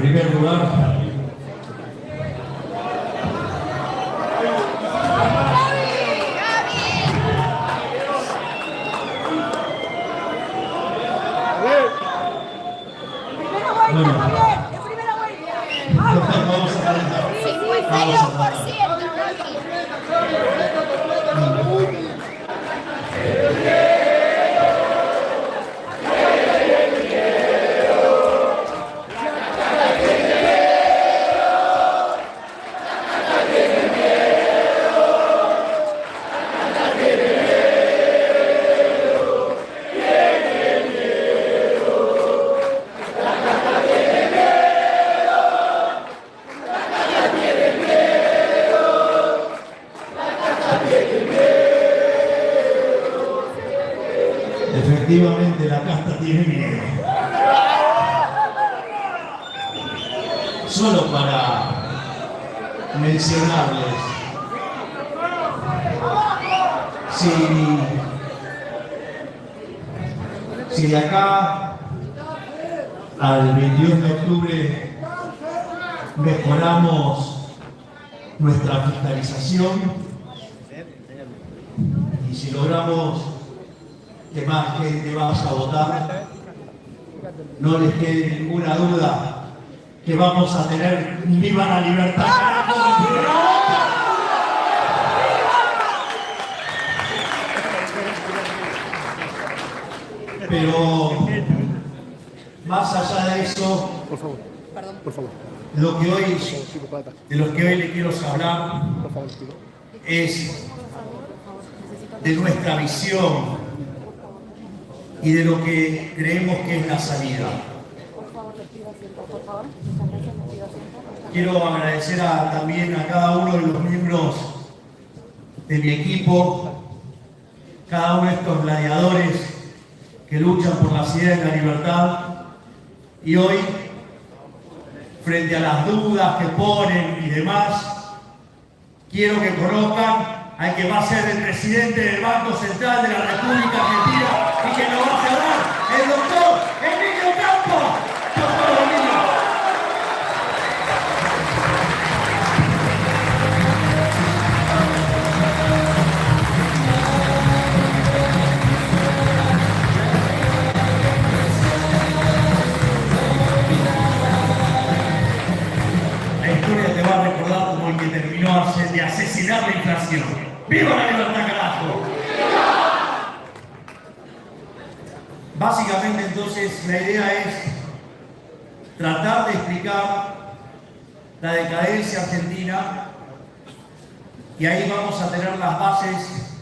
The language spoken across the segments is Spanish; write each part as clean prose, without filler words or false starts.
En primer lugar, vamos a calentar. 52%. Efectivamente, la casta tiene miedo. Solo para mencionarles, si de acá al 22 de octubre mejoramos nuestra fiscalización y si logramos que más gente vaya a votar, no les quede ninguna duda que vamos a tener un ¡Viva la Libertad! Pero más allá de eso, Por favor. de lo que hoy le quiero hablar es de nuestra visión y de lo que creemos que es la salida. Quiero agradecer también a cada uno de los miembros de mi equipo, cada uno de estos gladiadores que luchan por las ideas de la libertad, y hoy, frente a las dudas que ponen y demás, quiero que conozcan al que va a ser el presidente del Banco Central de la República Argentina y que nos va a cerrar, el doctor Emilio Campos. Por favor, Emilio. La historia te va a recordar como el que terminó de asesinar la inflación. ¡Viva la libertad, carajo! Básicamente, entonces, la idea es tratar de explicar la decadencia argentina y ahí vamos a tener las bases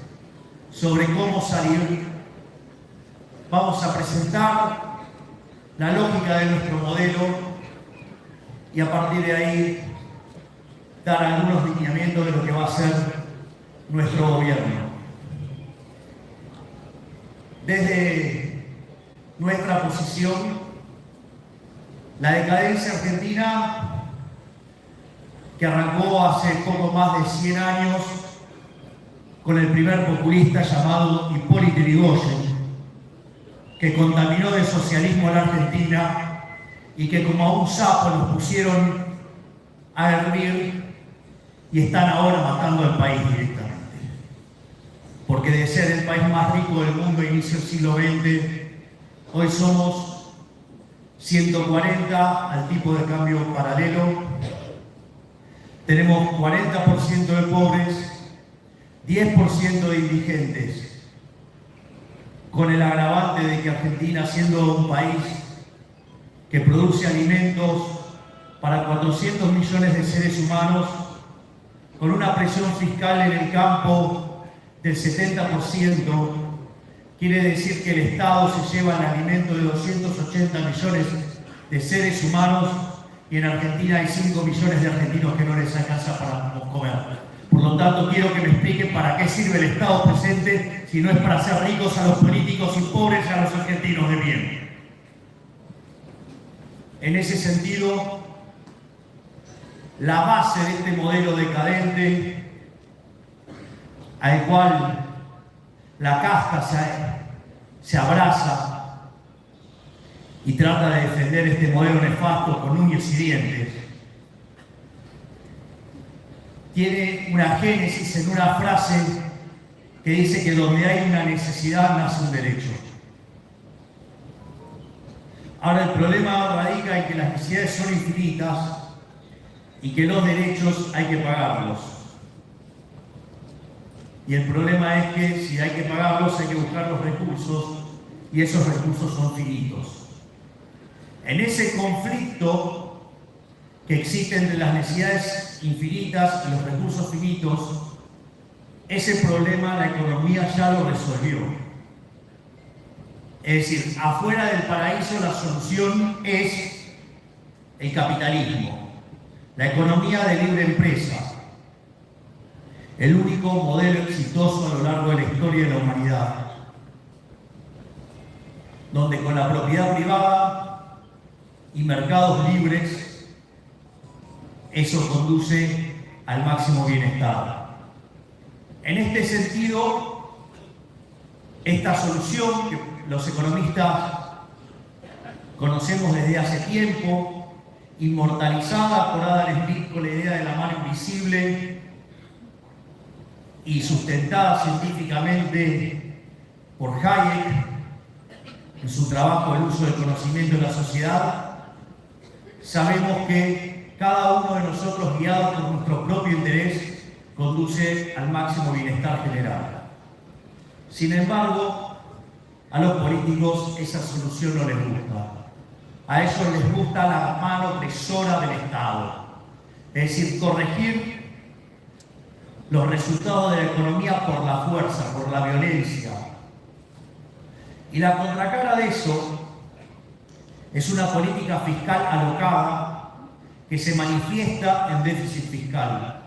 sobre cómo salir. Vamos a presentar la lógica de nuestro modelo y a partir de ahí dar algunos lineamientos de lo que va a ser nuestro gobierno. Desde nuestra posición, la decadencia argentina, que arrancó hace poco más de 100 años con el primer populista llamado Hipólito Yrigoyen, que contaminó de socialismo a la Argentina y que como a un sapo nos pusieron a hervir y están ahora matando al país directamente. Porque de ser el país más rico del mundo a inicio del siglo XX, hoy somos 140 al tipo de cambio paralelo, tenemos 40% de pobres, 10% de indigentes, con el agravante de que Argentina, siendo un país que produce alimentos para 400 millones de seres humanos, con una presión fiscal en el campo del 70%, quiere decir que el Estado se lleva el alimento de 280 millones de seres humanos y en Argentina hay 5 millones de argentinos que no les alcanza para comer. Por lo tanto, quiero que me expliquen para qué sirve el Estado presente si no es para hacer ricos a los políticos y pobres a los argentinos de bien. En ese sentido, la base de este modelo decadente, al cual la casta se abraza y trata de defender este modelo nefasto con uñas y dientes, tiene una génesis en una frase que dice que donde hay una necesidad nace un derecho. Ahora el problema radica en que las necesidades son infinitas y que los derechos hay que pagarlos. Y el problema es que si hay que pagarlos hay que buscar los recursos y esos recursos son finitos. En ese conflicto que existe entre las necesidades infinitas y los recursos finitos, ese problema la economía ya lo resolvió. Es decir, afuera del paraíso la solución es el capitalismo, la economía de libre empresa, el único modelo exitoso a lo largo de la historia de la humanidad, donde con la propiedad privada y mercados libres, eso conduce al máximo bienestar. En este sentido, esta solución que los economistas conocemos desde hace tiempo, inmortalizada por Adam Smith con la idea de la mano invisible y sustentada científicamente por Hayek en su trabajo El uso del conocimiento en la sociedad, sabemos que cada uno de nosotros, guiado por nuestro propio interés, conduce al máximo bienestar general. Sin embargo, a los políticos esa solución no les gusta. A ellos les gusta la mano opresora del Estado. Es decir, corregir los resultados de la economía por la fuerza, por la violencia. Y la contracara de eso es una política fiscal alocada que se manifiesta en déficit fiscal.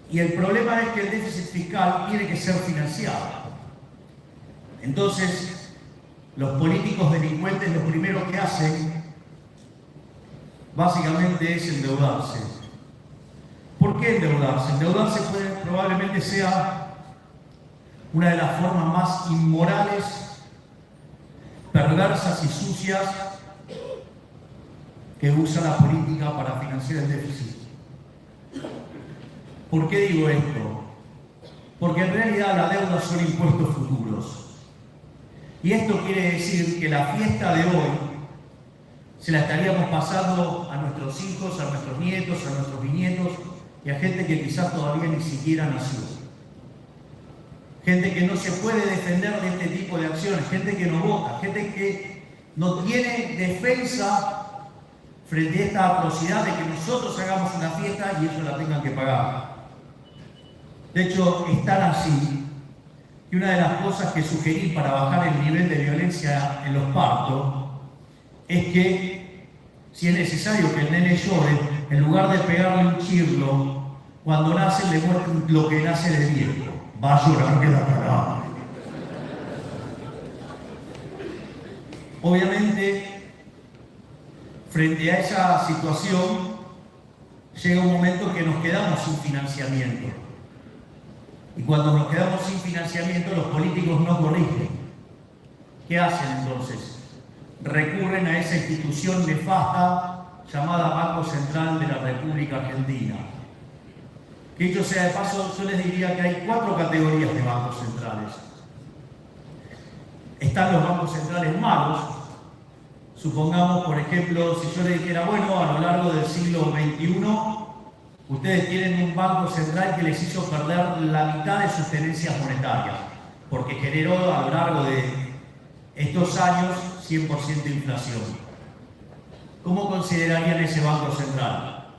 Y el problema es que el déficit fiscal tiene que ser financiado. Entonces, los políticos delincuentes lo primero que hacen básicamente es endeudarse. ¿Por qué endeudarse? Endeudarse probablemente sea una de las formas más inmorales, perversas y sucias que usa la política para financiar el déficit. ¿Por qué digo esto? Porque en realidad la deuda son impuestos futuros. Y esto quiere decir que la fiesta de hoy se la estaríamos pasando a nuestros hijos, a nuestros nietos, a nuestros bisnietos y a gente que quizás todavía ni siquiera nació. Gente que no se puede defender de este tipo de acciones, gente que no vota, gente que no tiene defensa frente a esta atrocidad de que nosotros hagamos una fiesta y ellos la tengan que pagar. De hecho, es tan así que una de las cosas que sugerí para bajar el nivel de violencia en los partos es que, si es necesario que el nene llore, en lugar de pegarle un chirlo, cuando nace le muestren lo que nace de viejo. Va a llorar, queda cagado. Obviamente, frente a esa situación, llega un momento que nos quedamos sin financiamiento. Y cuando nos quedamos sin financiamiento, los políticos no corrigen. ¿Qué hacen entonces? Recurren a esa institución nefasta llamada Banco Central de la República Argentina. Que dicho sea de paso, yo les diría que hay 4 categorías de bancos centrales. Están los bancos centrales malos. Supongamos, por ejemplo, si yo le dijera, bueno, a lo largo del siglo XXI, ustedes tienen un banco central que les hizo perder la mitad de sus tenencias monetarias, porque generó a lo largo de estos años 100% de inflación. ¿Cómo considerarían ese banco central?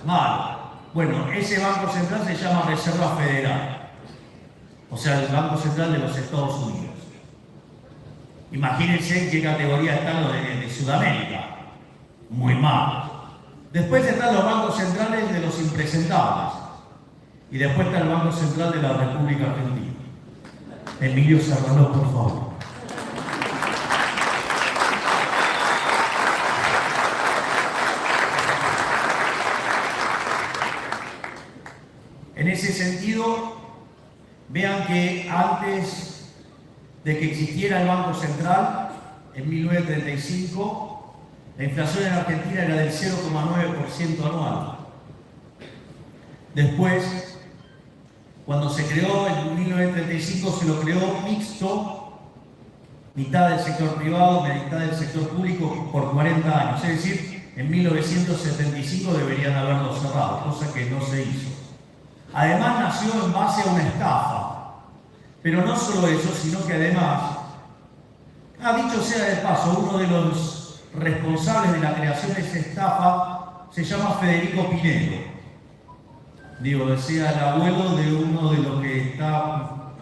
Malo. Bueno, ese banco central se llama Reserva Federal, o sea, el Banco Central de los Estados Unidos. Imagínense en qué categoría están los de Sudamérica. Muy mal. Después están los bancos centrales de los impresentables. Y después está el Banco Central de la República Argentina. Emilio Serrano, por favor. En ese sentido, vean que antes de que existiera el Banco Central, en 1935, la inflación en Argentina era del 0,9% anual. Después, cuando se creó en 1935, se lo creó mixto, mitad del sector privado, mitad del sector público, por 40 años. Es decir, en 1975 deberían haberlo cerrado, cosa que no se hizo. Además, nació en base a una estafa. Pero no solo eso, sino que además, dicho sea de paso, uno de los responsables de la creación de esa estafa se llama Federico Pinedo. Decía el abuelo de uno de los que está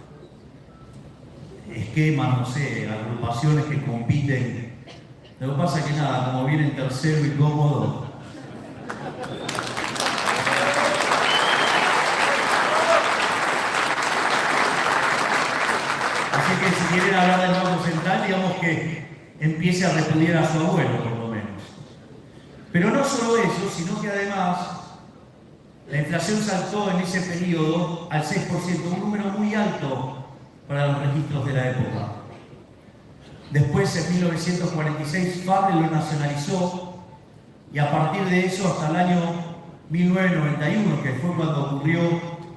esquemas, no sé, agrupaciones que compiten. Lo que pasa es que nada, como vienen tercero y cómodo. Así que si quieren hablar del Banco Central, digamos que empiece a repudiar a su abuelo, por lo menos. Pero no solo eso, sino que además la inflación saltó en ese periodo al 6%, un número muy alto para los registros de la época. Después, en 1946, Farrell lo nacionalizó y a partir de eso hasta el año 1991, que fue cuando ocurrió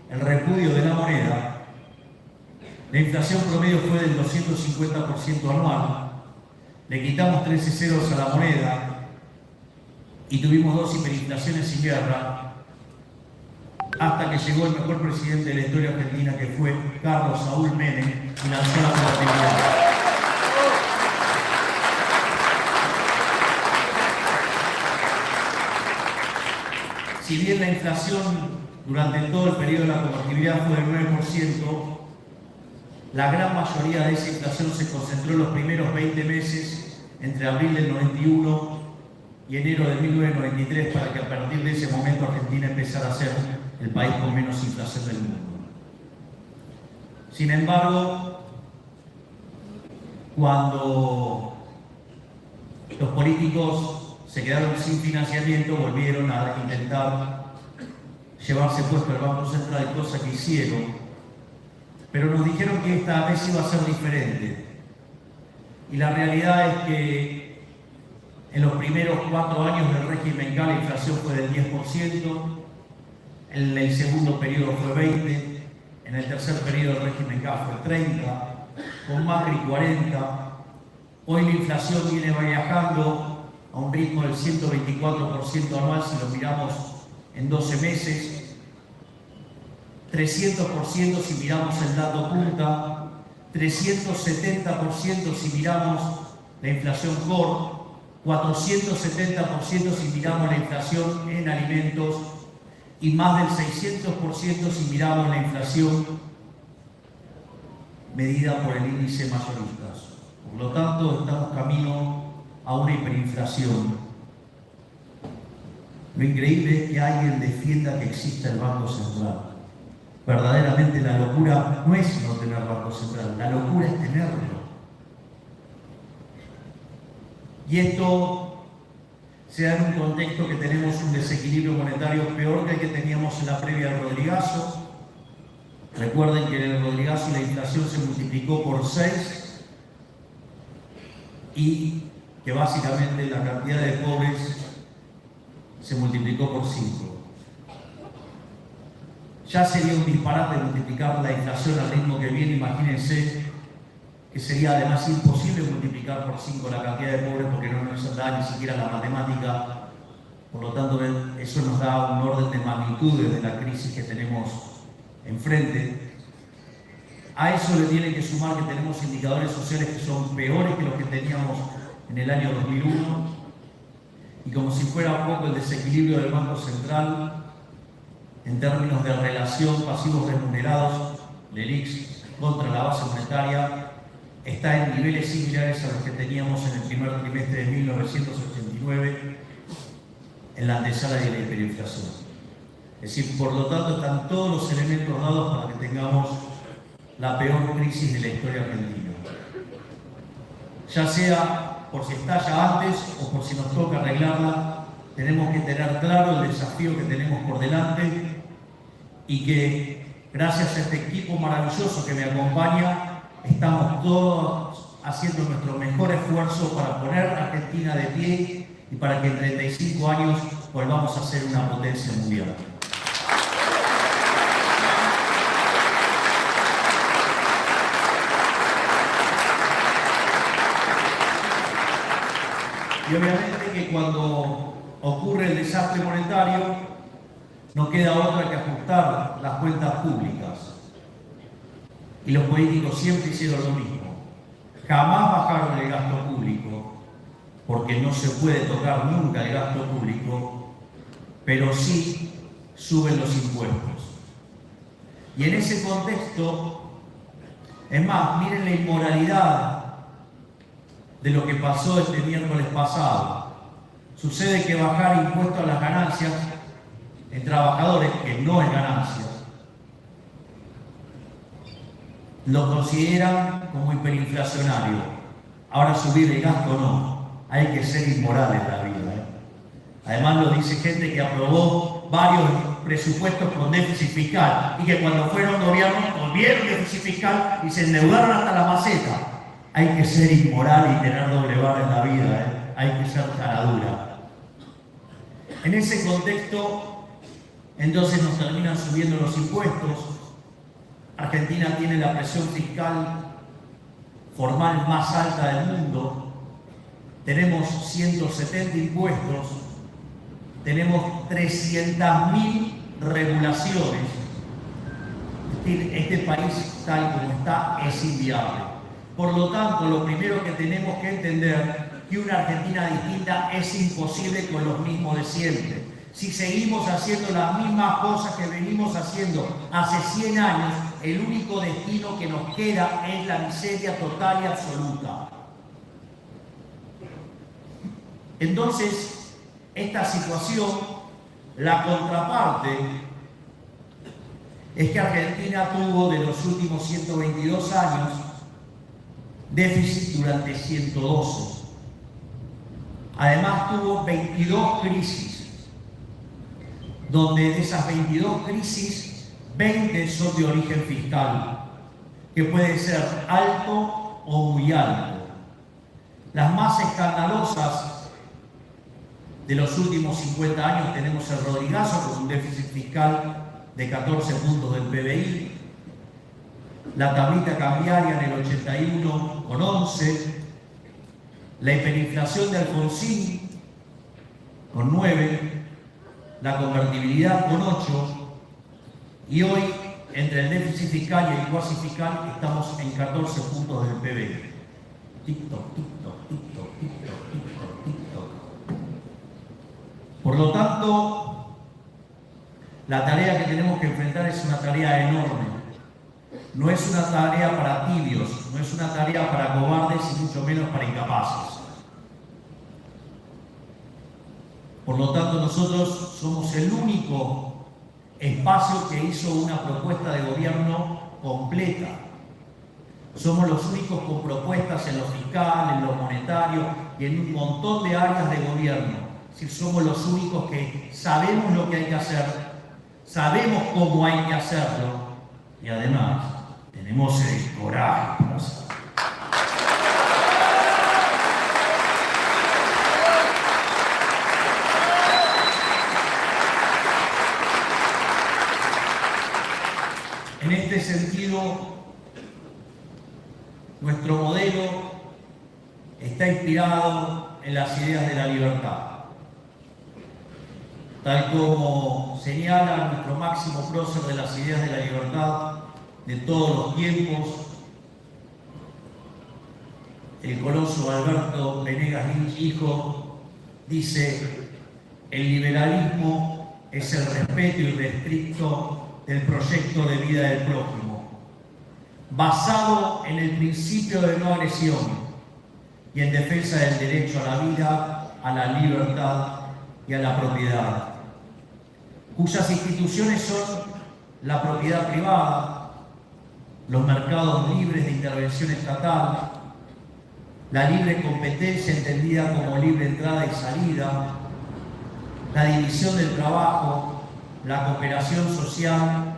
el repudio de la moneda, la inflación promedio fue del 250% anual. Le quitamos 13 ceros a la moneda y tuvimos 2 hiperinflaciones sin guerra, hasta que llegó el mejor presidente de la historia argentina, que fue Carlos Saúl Menem, y lanzó la convertibilidad. Si bien la inflación durante todo el periodo de la convertibilidad fue del 9%, la gran mayoría de esa inflación se concentró en los primeros 20 meses, entre abril del 91 y enero de 1993, para que a partir de ese momento Argentina empezara a ser el país con menos inflación del mundo. Sin embargo, cuando los políticos se quedaron sin financiamiento, volvieron a intentar llevarse puesto el Banco Central, cosa que hicieron, pero nos dijeron que esta vez iba a ser diferente. Y la realidad es que en los primeros 4 años del régimen K la inflación fue del 10%, en el segundo periodo fue 20%, en el tercer periodo del régimen K fue 30%, con Macri 40%. Hoy la inflación viene viajando a un ritmo del 124% anual si lo miramos en 12 meses, 300% si miramos el dato punta, 370% si miramos la inflación core, 470% si miramos la inflación en alimentos y más del 600% si miramos la inflación medida por el índice mayoristas. Por lo tanto, estamos camino a una hiperinflación. Lo increíble es que alguien defienda que exista el Banco Central. Verdaderamente la locura no es no tener Banco Central, la locura es tenerlo. Y esto se da en un contexto que tenemos un desequilibrio monetario peor que el que teníamos en la previa del Rodrigazo. Recuerden que en el Rodrigazo la inflación se multiplicó por 6 y que básicamente la cantidad de pobres se multiplicó por 5. Ya sería un disparate multiplicar la inflación al ritmo que viene. Imagínense que sería además imposible multiplicar por 5 la cantidad de pobres porque no nos da ni siquiera la matemática. Por lo tanto, eso nos da un orden de magnitudes de la crisis que tenemos enfrente. A eso le tiene que sumar que tenemos indicadores sociales que son peores que los que teníamos en el año 2001. Y como si fuera poco el desequilibrio del Banco Central, en términos de relación pasivos remunerados, LELIX contra la base monetaria, está en niveles similares a los que teníamos en el primer trimestre de 1989, en la antesala de la hiperinflación. Es decir, por lo tanto, están todos los elementos dados para que tengamos la peor crisis de la historia argentina. Ya sea por si estalla antes o por si nos toca arreglarla, tenemos que tener claro el desafío que tenemos por delante y que gracias a este equipo maravilloso que me acompaña, estamos todos haciendo nuestro mejor esfuerzo para poner a Argentina de pie y para que en 35 años volvamos a ser una potencia mundial. Y obviamente que cuando ocurre el desastre monetario, no queda otra que ajustar las cuentas públicas. Y los políticos siempre hicieron lo mismo. Jamás bajaron el gasto público, porque no se puede tocar nunca el gasto público, pero sí suben los impuestos. Y en ese contexto, es más, miren la inmoralidad de lo que pasó este miércoles pasado. Sucede que bajar impuestos a las ganancias en trabajadores, que no es ganancia, lo consideran como hiperinflacionario. Ahora subir el gasto no, hay que ser inmoral en la vida. Además lo dice gente que aprobó varios presupuestos con déficit fiscal y que cuando fueron gobiernos volvieron déficit fiscal y se endeudaron hasta la maceta. Hay que ser inmoral y tener doble vara en la vida, hay que ser cara dura. En ese contexto, entonces nos terminan subiendo los impuestos. Argentina tiene la presión fiscal formal más alta del mundo. Tenemos 170 impuestos, tenemos 300.000 regulaciones. Este país, tal como está, es inviable. Por lo tanto, lo primero que tenemos que entender que una Argentina distinta es imposible con los mismos de siempre. Si seguimos haciendo las mismas cosas que venimos haciendo hace 100 años, el único destino que nos queda es la miseria total y absoluta. Entonces, esta situación, la contraparte, es que Argentina tuvo de los últimos 122 años déficit durante 112. Además tuvo 22 crisis, donde de esas 22 crisis, 20 son de origen fiscal, que puede ser alto o muy alto. Las más escandalosas de los últimos 50 años tenemos el Rodrigazo con un déficit fiscal de 14 puntos del PBI, la tablita cambiaria en el 81 con 11, la hiperinflación de Alfonsín con 9, la convertibilidad con 8, y hoy entre el déficit fiscal y el cuasi fiscal estamos en 14 puntos del PBI. TikTok, TikTok, TikTok, TikTok, TikTok, TikTok. Por lo tanto, la tarea que tenemos que enfrentar es una tarea enorme. No es una tarea para tibios, no es una tarea para cobardes y mucho menos para incapaces. Por lo tanto, nosotros somos el único espacio que hizo una propuesta de gobierno completa. Somos los únicos con propuestas en lo fiscal, en lo monetario y en un montón de áreas de gobierno. Es decir, somos los únicos que sabemos lo que hay que hacer, sabemos cómo hay que hacerlo y además tenemos el coraje para hacerlo. En este sentido, nuestro modelo está inspirado en las ideas de la libertad. Tal como señala nuestro máximo prócer de las ideas de la libertad de todos los tiempos, el coloso Alberto Venegas Lynch, hijo, dice: el liberalismo es el respeto irrestricto del proyecto de vida del prójimo, basado en el principio de no agresión y en defensa del derecho a la vida, a la libertad y a la propiedad, cuyas instituciones son la propiedad privada, los mercados libres de intervención estatal, la libre competencia entendida como libre entrada y salida, la división del trabajo, la cooperación social,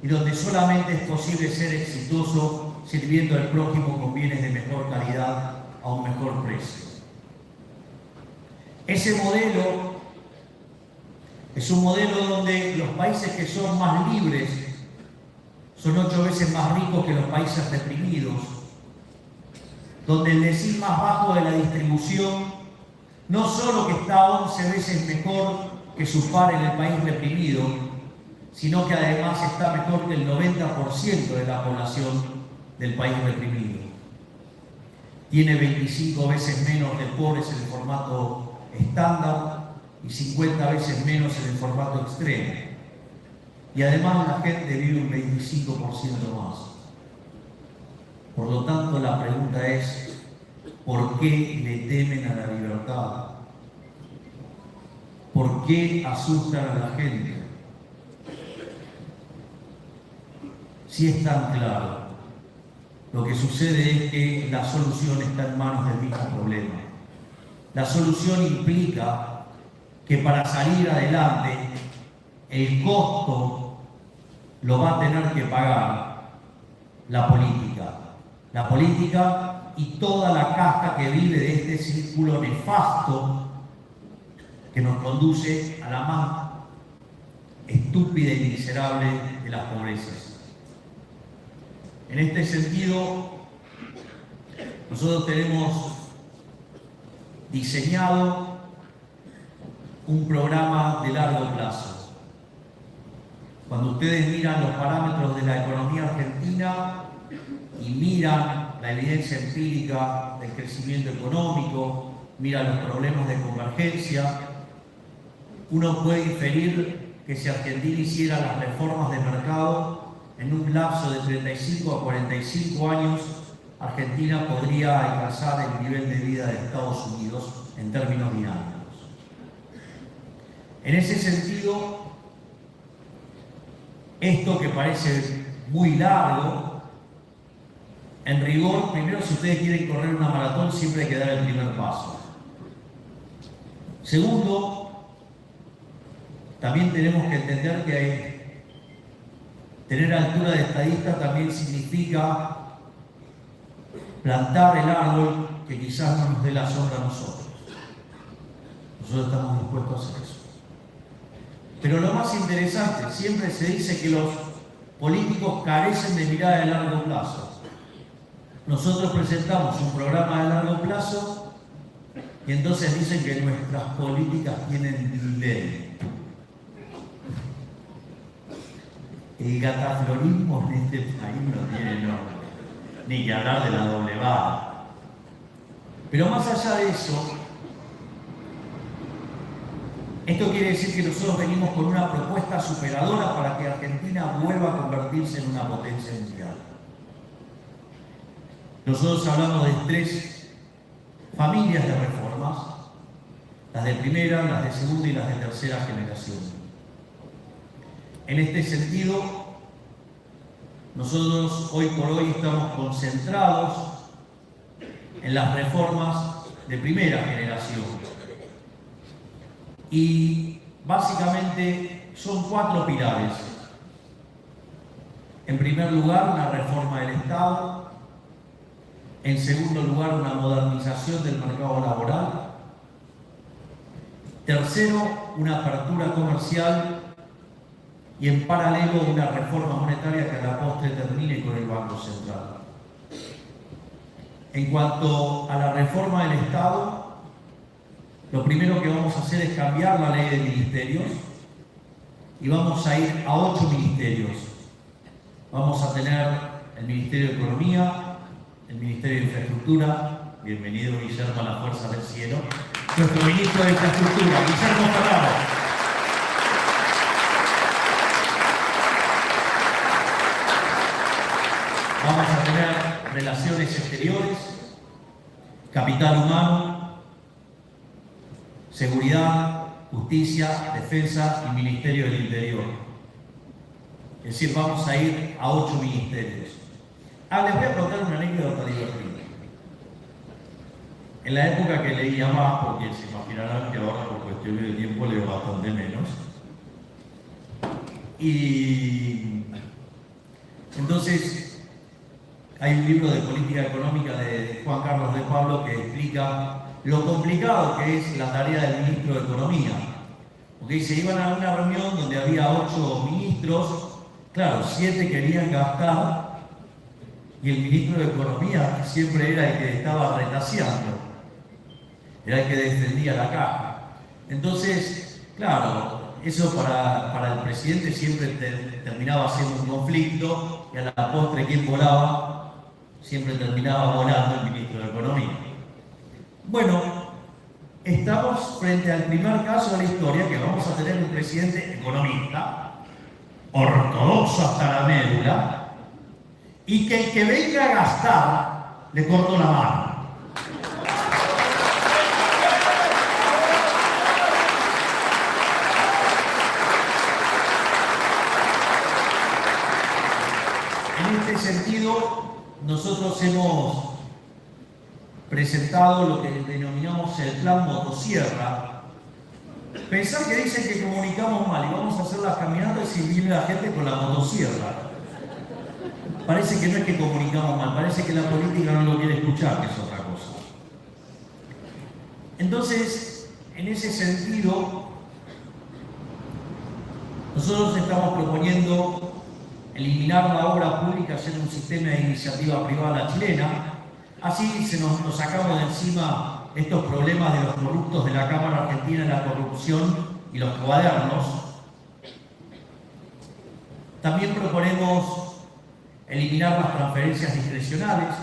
y donde solamente es posible ser exitoso sirviendo al prójimo con bienes de mejor calidad a un mejor precio. Ese modelo es un modelo donde los países que son más libres son 8 veces más ricos que los países reprimidos, donde el decil más bajo de la distribución no solo que está 11 veces mejor que su par en el país reprimido, sino que además está mejor que el 90% de la población del país reprimido. Tiene 25 veces menos de pobres en el formato estándar y 50 veces menos en el formato extremo. Y además la gente vive un 25% más. Por lo tanto, la pregunta es, ¿por qué le temen a la libertad? ¿Por qué asustan a la gente? Si es tan claro, lo que sucede es que la solución está en manos del mismo problema. La solución implica que para salir adelante, el costo lo va a tener que pagar la política. La política y toda la casta que vive de este círculo nefasto que nos conduce a la más estúpida y miserable de las pobrezas. En este sentido, nosotros tenemos diseñado un programa de largo plazo. Cuando ustedes miran los parámetros de la economía argentina y miran la evidencia empírica del crecimiento económico, miran los problemas de convergencia, uno puede inferir que si Argentina hiciera las reformas de mercado en un lapso de 35 a 45 años, Argentina podría alcanzar el nivel de vida de Estados Unidos en términos dinámicos. En ese sentido, esto que parece muy largo, en rigor, primero, si ustedes quieren correr una maratón, siempre hay que dar el primer paso. Segundo, también tenemos que entender que tener altura de estadista también significa plantar el árbol que quizás no nos dé la sombra a nosotros. Nosotros estamos dispuestos a hacer eso. Pero lo más interesante, siempre se dice que los políticos carecen de mirada de largo plazo. Nosotros presentamos un programa de largo plazo y entonces dicen que nuestras políticas tienen delay. El gataflorismo en este país no tiene nombre, ni que hablar de la doble vara. Pero más allá de eso, esto quiere decir que nosotros venimos con una propuesta superadora para que Argentina vuelva a convertirse en una potencia mundial. Nosotros hablamos de 3 familias de reformas, las de primera, las de segunda y las de tercera generación. En este sentido, nosotros hoy por hoy estamos concentrados en las reformas de primera generación. Y básicamente son 4 pilares. En primer lugar, una reforma del Estado. En segundo lugar, una modernización del mercado laboral. Tercero, una apertura comercial. Y en paralelo, una reforma monetaria que a la postre termine con el Banco Central. En cuanto a la reforma del Estado, lo primero que vamos a hacer es cambiar la ley de ministerios y vamos a ir a 8 ministerios. Vamos a tener el Ministerio de Economía, el Ministerio de Infraestructura, bienvenido Guillermo a la Fuerza del Cielo, nuestro Ministro de Infraestructura, Guillermo Ferraro. Vamos a tener Relaciones Exteriores, Capital Humano, Seguridad, Justicia, Defensa y Ministerio del Interior. Es decir, vamos a ir a 8 ministerios. Les voy a contar una anécdota divertida. En la época que leía más, porque se imaginarán que ahora por cuestiones de tiempo leo bastante menos. Y entonces Hay un libro de política económica de Juan Carlos de Pablo que explica lo complicado que es la tarea del ministro de Economía. Porque se iban a una reunión donde había 8 ministros, claro, 7 querían gastar y el ministro de Economía siempre era el que estaba retaseando, era el que defendía la caja. Entonces, claro, eso para el presidente siempre terminaba siendo un conflicto y a la postre quien volaba siempre terminaba volando el ministro de Economía. Bueno, estamos frente al primer caso de la historia que vamos a tener un presidente economista, ortodoxo hasta la médula, y que el que venga a gastar le cortó la mano. En este sentido, nosotros hemos presentado lo que denominamos el plan motosierra. Pensar que dicen que comunicamos mal y vamos a hacer las caminatas y viene la gente con la motosierra. Parece que no es que comunicamos mal, parece que la política no lo quiere escuchar, que es otra cosa. Entonces, en ese sentido, nosotros estamos proponiendo eliminar la obra pública, hacer un sistema de iniciativa privada chilena. Así nos sacamos de encima estos problemas de los corruptos de la Cámara Argentina, la corrupción y los cuadernos. También proponemos eliminar las transferencias discrecionales.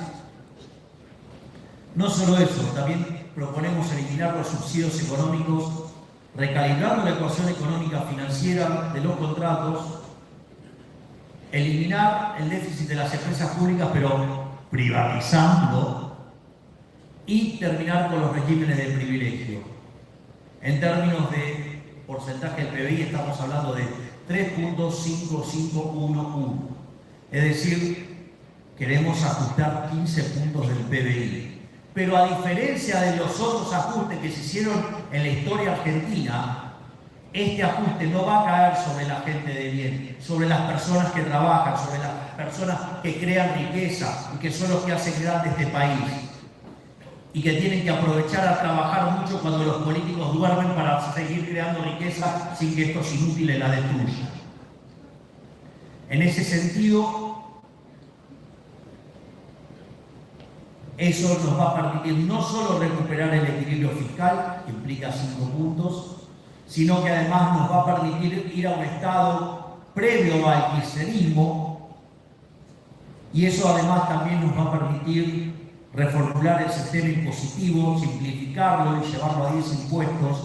No solo eso, también proponemos eliminar los subsidios económicos, recalibrando la ecuación económica financiera de los contratos, eliminar el déficit de las empresas públicas, pero privatizando, y terminar con los regímenes de privilegio. En términos de porcentaje del PBI estamos hablando de 3.5511. Es decir, queremos ajustar 15 puntos del PBI. Pero a diferencia de los otros ajustes que se hicieron en la historia argentina, este ajuste no va a caer sobre la gente de bien, sobre las personas que trabajan, sobre las personas que crean riqueza y que son los que hacen grande este país y que tienen que aprovechar a trabajar mucho cuando los políticos duermen para seguir creando riqueza sin que estos inútiles la destruyan. En ese sentido, eso nos va a permitir no solo recuperar el equilibrio fiscal, que implica 5 puntos, sino que además nos va a permitir ir a un estado previo al kirchnerismo, y eso además también nos va a permitir reformular el sistema impositivo, simplificarlo y llevarlo a 10 impuestos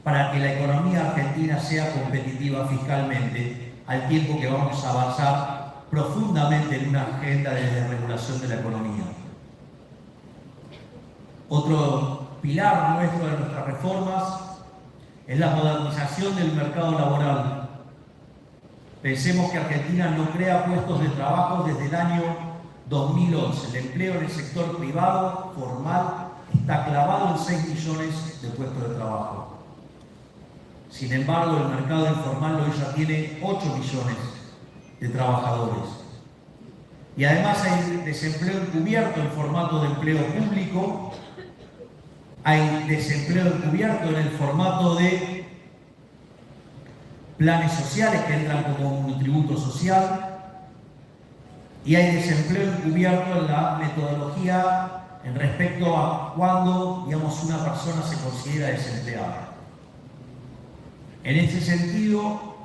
para que la economía argentina sea competitiva fiscalmente, al tiempo que vamos a avanzar profundamente en una agenda de desregulación de la economía. Otro pilar nuestro de nuestras reformas es la modernización del mercado laboral. Pensemos que Argentina no crea puestos de trabajo desde el año 2011. El empleo en el sector privado formal está clavado en 6 millones de puestos de trabajo. Sin embargo, el mercado informal hoy ya tiene 8 millones de trabajadores. Y además hay desempleo encubierto en formato de empleo público, hay desempleo encubierto en el formato de planes sociales que entran como un tributo social, y hay desempleo encubierto en la metodología en respecto a cuándo, digamos, una persona se considera desempleada. En ese sentido,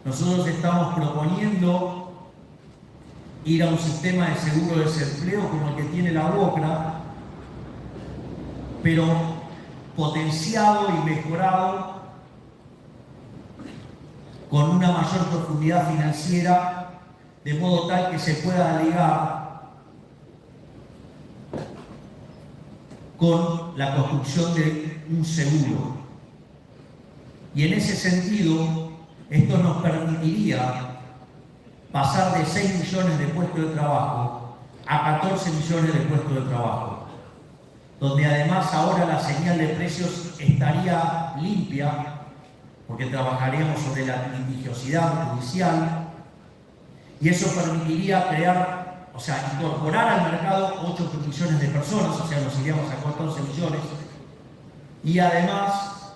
nosotros estamos proponiendo ir a un sistema de seguro de desempleo como el que tiene la UOCRA, pero potenciado y mejorado con una mayor profundidad financiera, de modo tal que se pueda ligar con la construcción de un seguro. Y en ese sentido, esto nos permitiría pasar de 6 millones de puestos de trabajo a 14 millones de puestos de trabajo, donde además ahora la señal de precios estaría limpia, porque trabajaríamos sobre la litigiosidad judicial, Y eso permitiría incorporar al mercado 8 millones de personas, o sea, nos iríamos a 14 millones. Y además,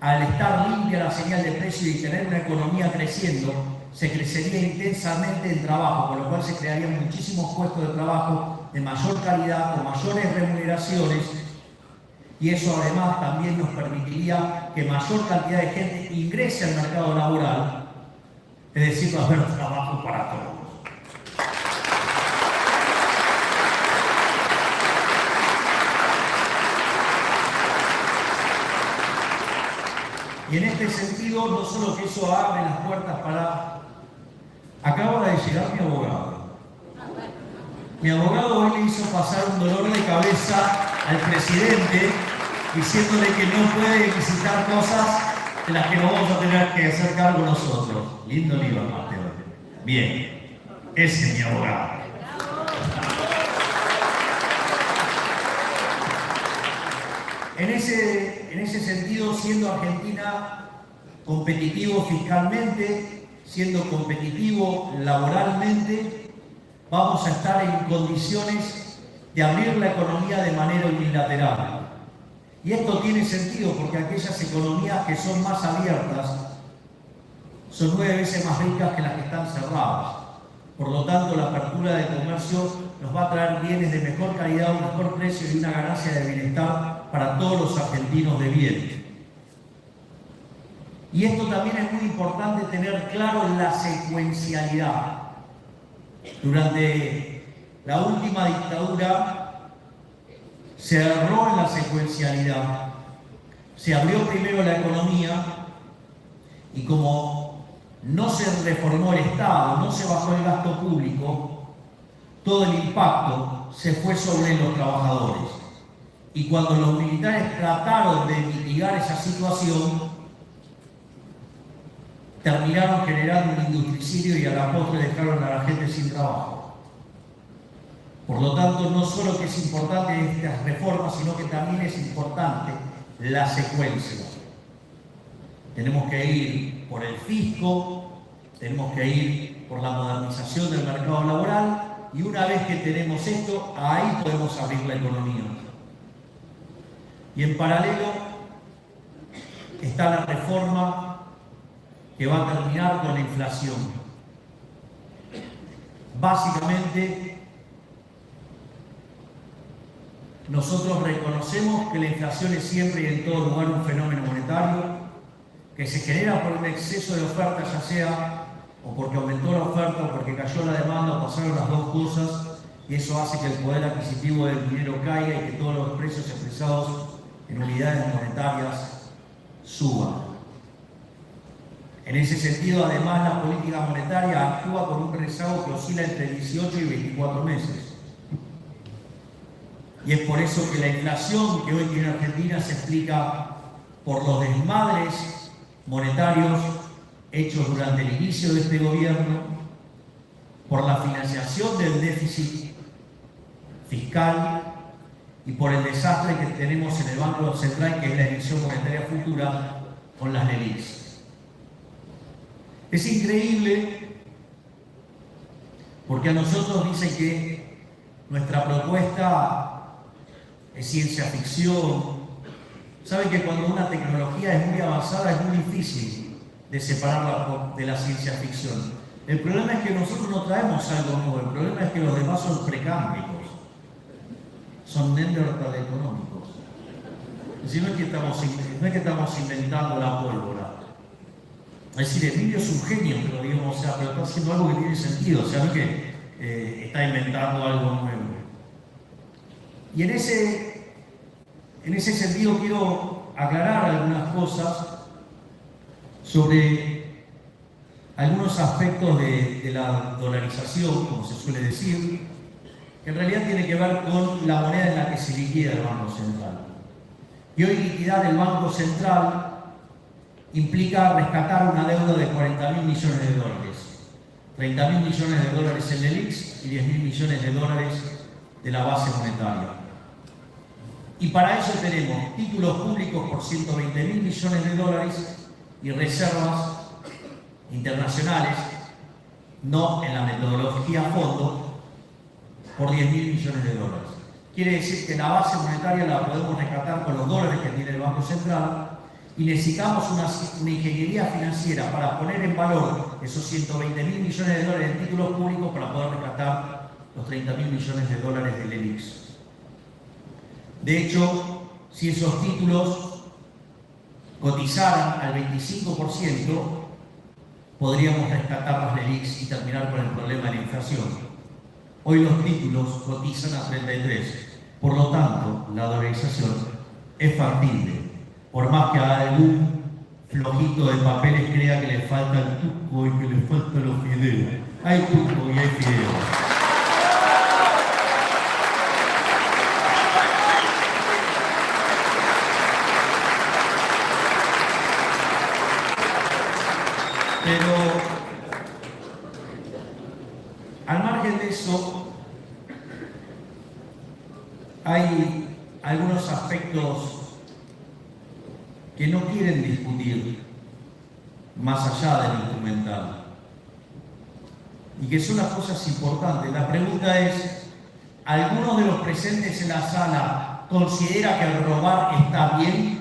al estar limpia la señal de precio y tener una economía creciendo, se crecería intensamente el trabajo, con lo cual se crearían muchísimos puestos de trabajo de mayor calidad, con mayores remuneraciones, y eso además también nos permitiría que mayor cantidad de gente ingrese al mercado laboral, es decir, va a haber trabajo para todos. Y en este sentido, no solo que eso abre las puertas para... Acaba de llegar mi abogado. Mi abogado hoy le hizo pasar un dolor de cabeza al presidente, diciéndole que no puede visitar cosas de las que no vamos a tener que hacer cargo nosotros. Lindo libro, Mateo. Bien, ese es mi abogado. En ese sentido, siendo Argentina competitivo fiscalmente, siendo competitivo laboralmente, vamos a estar en condiciones de abrir la economía de manera unilateral. Y esto tiene sentido porque aquellas economías que son más abiertas son 9 veces más ricas que las que están cerradas. Por lo tanto, la apertura del comercio nos va a traer bienes de mejor calidad, un mejor precio y una ganancia de bienestar para todos los argentinos de bien. Y esto también es muy importante tener claro la secuencialidad. Durante la última dictadura se erró en la secuencialidad. Se abrió primero la economía y como no se reformó el Estado, no se bajó el gasto público, todo el impacto se fue sobre los trabajadores. Y cuando los militares trataron de mitigar esa situación, terminaron generando un industricidio y a la postre dejaron a la gente sin trabajo. Por lo tanto, no solo que es importante estas reformas, sino que también es importante la secuencia. Tenemos que ir por el fisco, tenemos que ir por la modernización del mercado laboral y una vez que tenemos esto, ahí podemos abrir la economía. Y en paralelo está la reforma que va a terminar con la inflación. Básicamente, nosotros reconocemos que la inflación es siempre y en todo lugar un fenómeno monetario que se genera por un exceso de oferta, ya sea o porque aumentó la oferta o porque cayó la demanda o pasaron las dos cosas, y eso hace que el poder adquisitivo del dinero caiga y que todos los precios expresados en unidades monetarias suban. En ese sentido, además, la política monetaria actúa con un rezago que oscila entre 18 y 24 meses. Y es por eso que la inflación que hoy tiene Argentina se explica por los desmadres monetarios hechos durante el inicio de este gobierno, por la financiación del déficit fiscal y por el desastre que tenemos en el Banco Central, que es la emisión monetaria futura con las LELIQs. Es increíble porque a nosotros dicen que nuestra propuesta es ciencia ficción. Saben que cuando una tecnología es muy avanzada es muy difícil de separarla de la ciencia ficción. El problema es que nosotros no traemos algo nuevo, el problema es que los demás son precámbicos, son neandertal económicos. Es decir, no es que estamos inventando la pólvora. Es decir, Emilio es un genio, pero digamos, pero está haciendo algo que tiene sentido, no es que está inventando algo nuevo. Y en ese sentido quiero aclarar algunas cosas sobre algunos aspectos de la dolarización, como se suele decir, que en realidad tiene que ver con la moneda en la que se liquida el Banco Central. Y hoy liquidar el Banco Central implica rescatar una deuda de 40.000 millones de dólares, 30.000 millones de dólares en LELIQs y 10.000 millones de dólares de la base monetaria. Y para eso tenemos títulos públicos por 120.000 millones de dólares y reservas internacionales no en la metodología a fondo, por 10.000 millones de dólares. Quiere decir que la base monetaria la podemos rescatar con los dólares que tiene el Banco Central y necesitamos una ingeniería financiera para poner en valor esos 120.000 millones de dólares en títulos públicos para poder rescatar los 30.000 millones de dólares del ELIX. De hecho, si esos títulos cotizaran al 25%, podríamos rescatar las LELIX y terminar con el problema de la inflación. Hoy los títulos cotizan a 33%. Por lo tanto, la dolarización es factible. Por más que algún flojito de papeles crea que le falta el tuco y que le faltan los fideos. Hay tuco y hay fideos. Pero, al margen de eso, hay algunos aspectos que no quieren discutir más allá del instrumental y que son las cosas importantes. La pregunta es, ¿alguno de los presentes en la sala considera que el robar está bien?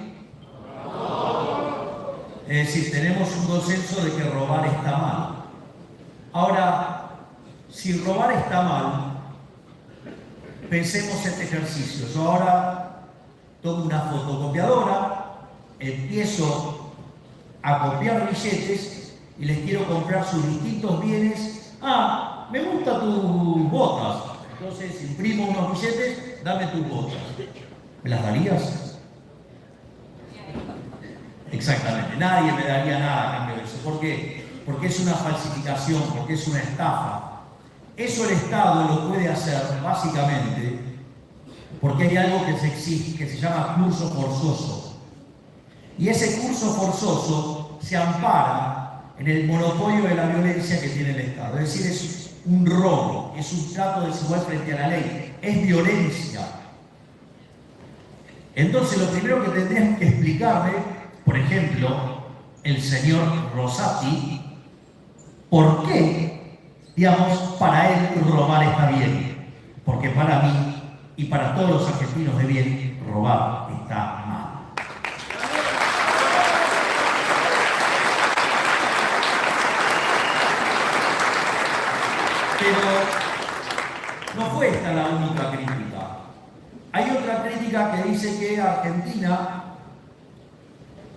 Es decir, tenemos un consenso de que robar está mal. Ahora, si robar está mal, pensemos este ejercicio. Yo ahora tomo una fotocopiadora, empiezo a copiar billetes y les quiero comprar sus distintos bienes. Ah, me gustan tus botas. Entonces imprimo unos billetes, dame tus botas. ¿Me las darías? Exactamente, nadie me daría nada a cambio de eso. ¿Por qué? Porque es una falsificación, porque es una estafa. Eso el Estado lo puede hacer básicamente porque hay algo que se llama curso forzoso. Y ese curso forzoso se ampara en el monopolio de la violencia que tiene el Estado. Es decir, es un robo, es un trato desigual frente a la ley, es violencia. Entonces, lo primero que tendrían que explicarme, por ejemplo, el señor Rosati, ¿por qué, digamos, para él robar está bien? Porque para mí y para todos los argentinos de bien, robar está mal. Pero no fue esta la única crítica. Hay otra crítica que dice que Argentina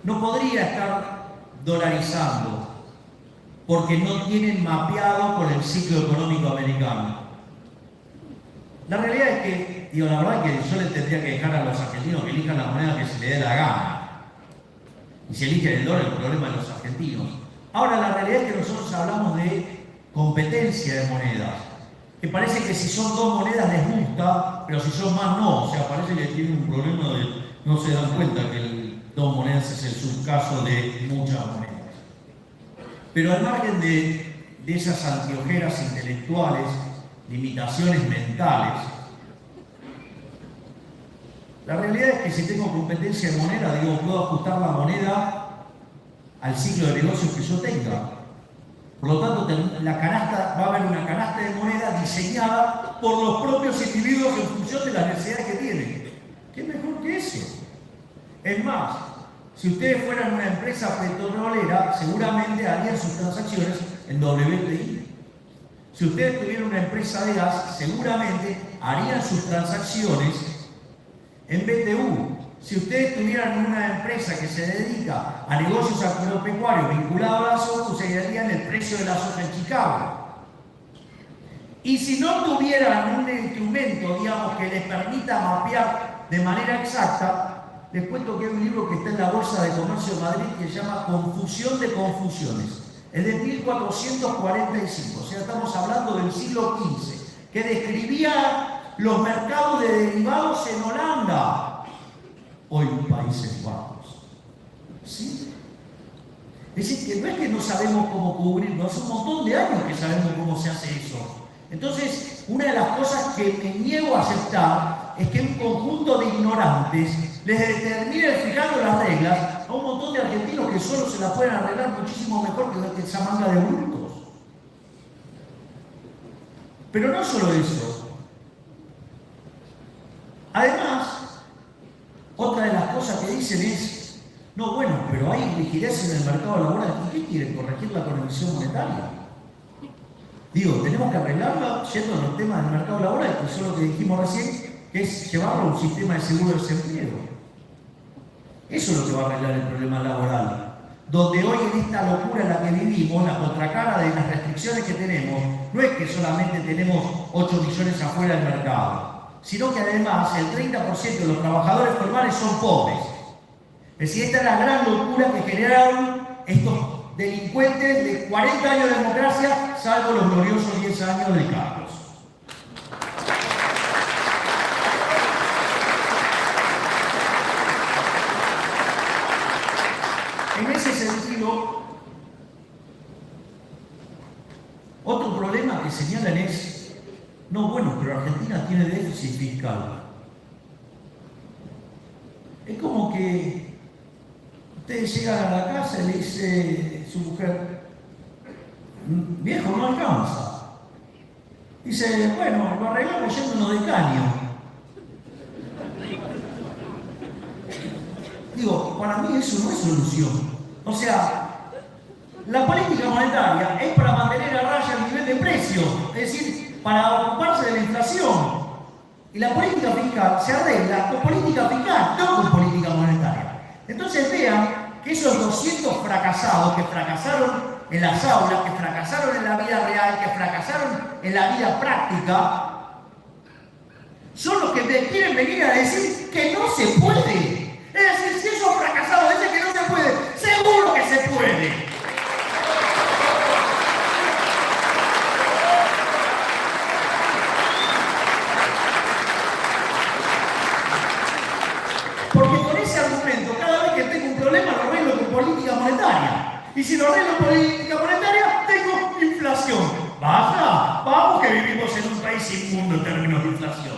no podría estar dolarizando porque no tienen mapeado con el ciclo económico americano. La realidad es que, la verdad es que yo les tendría que dejar a los argentinos que elijan la moneda que se les dé la gana. Y si eligen el dólar, el problema de los argentinos. Ahora, la realidad es que nosotros hablamos de competencia de monedas, que parece que si son dos monedas les gusta, pero si son más no. O sea, parece que tienen un problema de no se dan cuenta que dos monedas es el subcaso de muchas monedas. Pero al margen de esas anteojeras intelectuales, limitaciones mentales, la realidad es que si tengo competencia de moneda, puedo ajustar la moneda al ciclo de negocios que yo tenga. Por lo tanto, va a haber una canasta de moneda diseñada por los propios individuos en función de las necesidades que tienen. ¿Qué mejor que eso? Es más, si ustedes fueran una empresa petrolera, seguramente harían sus transacciones en WTI. Si ustedes tuvieran una empresa de gas, seguramente harían sus transacciones en BTU. Si ustedes tuvieran una empresa que se dedica a negocios agropecuarios vinculados a la soja, usarían el precio de la soja en Chicago. Y si no tuvieran un instrumento, que les permita mapear de manera exacta, les cuento que hay un libro que está en la Bolsa de Comercio de Madrid que se llama Confusión de Confusiones. Es de 1445, o sea, estamos hablando del siglo XV, que describía los mercados de derivados en Holanda, hoy Países Bajos. ¿Sí? Es decir, que no es que no sabemos cómo cubrirlo, hace un montón de años que sabemos cómo se hace eso. Entonces, una de las cosas que me niego a aceptar es que un conjunto de ignorantes les determine fijando las reglas a un montón de argentinos que solo se las pueden arreglar muchísimo mejor que esa manga de brutos. Pero no solo eso. Además, otra de las cosas que dicen es, no, bueno, pero hay rigidez en el mercado laboral. ¿Y qué quieren? ¿Corregirla con emisión monetaria? Digo, tenemos que arreglarla yendo a los temas del mercado laboral, que es lo que dijimos recién, que es llevarlo a un sistema de seguro de desempleo. Eso es lo que va a arreglar el problema laboral. Donde hoy en esta locura en la que vivimos, la contracara de las restricciones que tenemos, no es que solamente tenemos 8 millones afuera del mercado, sino que además el 30% de los trabajadores formales son pobres. Es decir, esta es la gran locura que generaron estos delincuentes de 40 años de democracia, salvo los gloriosos 10 años de Carlos. En ese sentido, otro problema que señalan es, no, bueno, pero Argentina tiene déficit fiscal. Es como que ustedes llegan a la casa y le dice su mujer, viejo, no alcanza. Dice, bueno, lo arreglamos yéndonos de caño. Digo, para mí eso no es solución. O sea, la política monetaria es para mantener a raya el nivel de precio, es decir, para ocuparse de la inflación. Y la política fiscal se arregla con política fiscal, no con política monetaria. Entonces vean que esos 200 fracasados que fracasaron en las aulas, que fracasaron en la vida real, que fracasaron en la vida práctica, son los que quieren venir a decir que no se puede. Es decir, si esos fracasados dicen que no se puede, seguro que se puede. Porque con ese argumento, cada vez que tengo un problema lo arreglo con política monetaria. Y si lo arreglo con política monetaria, tengo inflación. Baja, vamos que vivimos en un país inmundo en términos de inflación.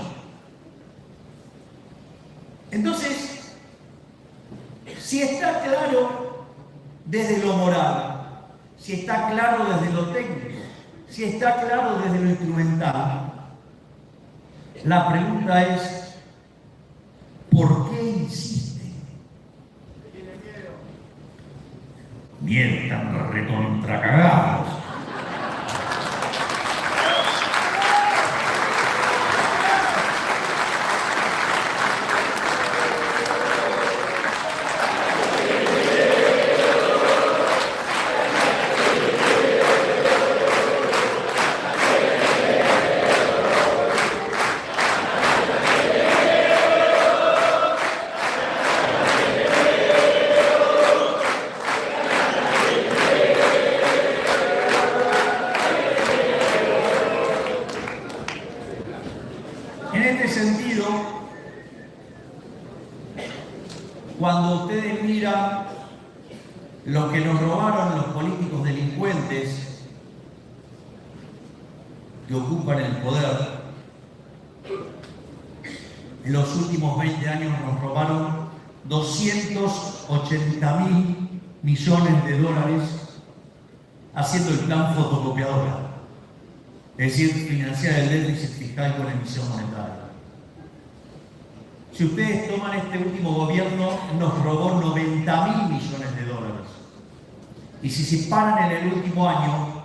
Entonces, si está claro desde lo moral, si está claro desde lo técnico, si está claro desde lo instrumental, la pregunta es, ¿por qué insisten? Miedo, están recontracagados. Cuando ustedes miran lo que nos robaron los políticos delincuentes que ocupan el poder, en los últimos 20 años nos robaron 280.000 millones de dólares haciendo el plan fotocopiadora, es decir, financiar el déficit fiscal con emisión monetaria. Si ustedes toman este último gobierno, nos robó 90.000 millones de dólares. Y si se paran en el último año,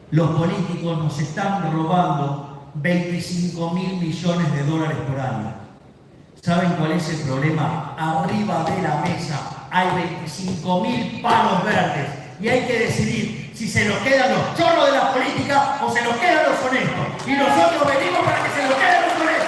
los políticos nos están robando 25.000 millones de dólares por año. ¿Saben cuál es el problema? Arriba de la mesa hay 25.000 palos verdes y hay que decidir si se los quedan los chorros de la política o se los quedan los honestos. Y nosotros venimos para que se los queden los honestos.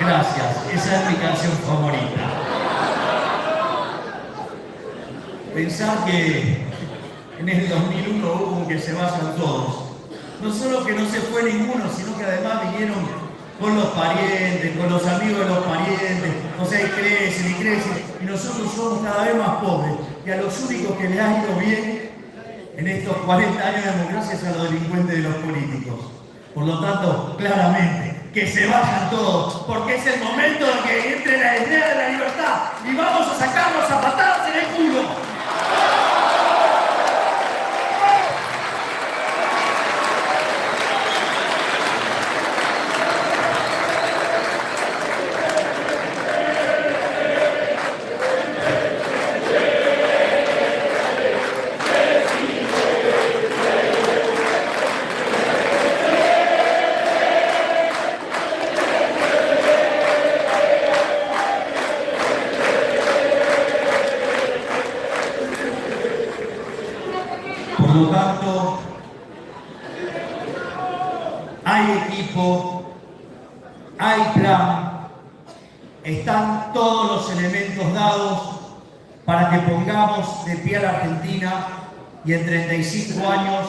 Gracias, esa es mi canción favorita. pensar que en el 2001 hubo un que se vayan todos. No solo que no se fue ninguno, sino que además vinieron con los parientes, con los amigos de los parientes, o sea, y crecen, y nosotros somos cada vez más pobres, y a los únicos que les ha ido bien en estos 40 años de democracia es a los delincuentes de los políticos. Por lo tanto, claramente, que se vayan todos, porque es el momento de que entre la idea de la libertad, y vamos a sacarlos a patadas en el culo. Por lo tanto, hay equipo, hay plan, están todos los elementos dados para que pongamos de pie a la Argentina y en 35 años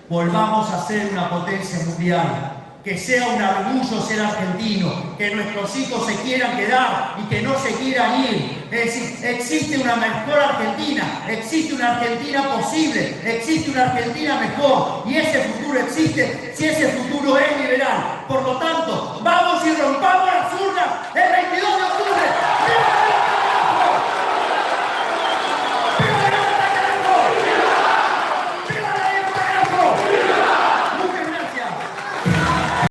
volvamos a ser una potencia mundial. Que sea un orgullo ser argentino, que nuestros hijos se quieran quedar y que no se quieran ir. Es decir, existe una mejor Argentina, existe una Argentina posible, existe una Argentina mejor y ese futuro existe si ese futuro es liberal. Por lo tanto,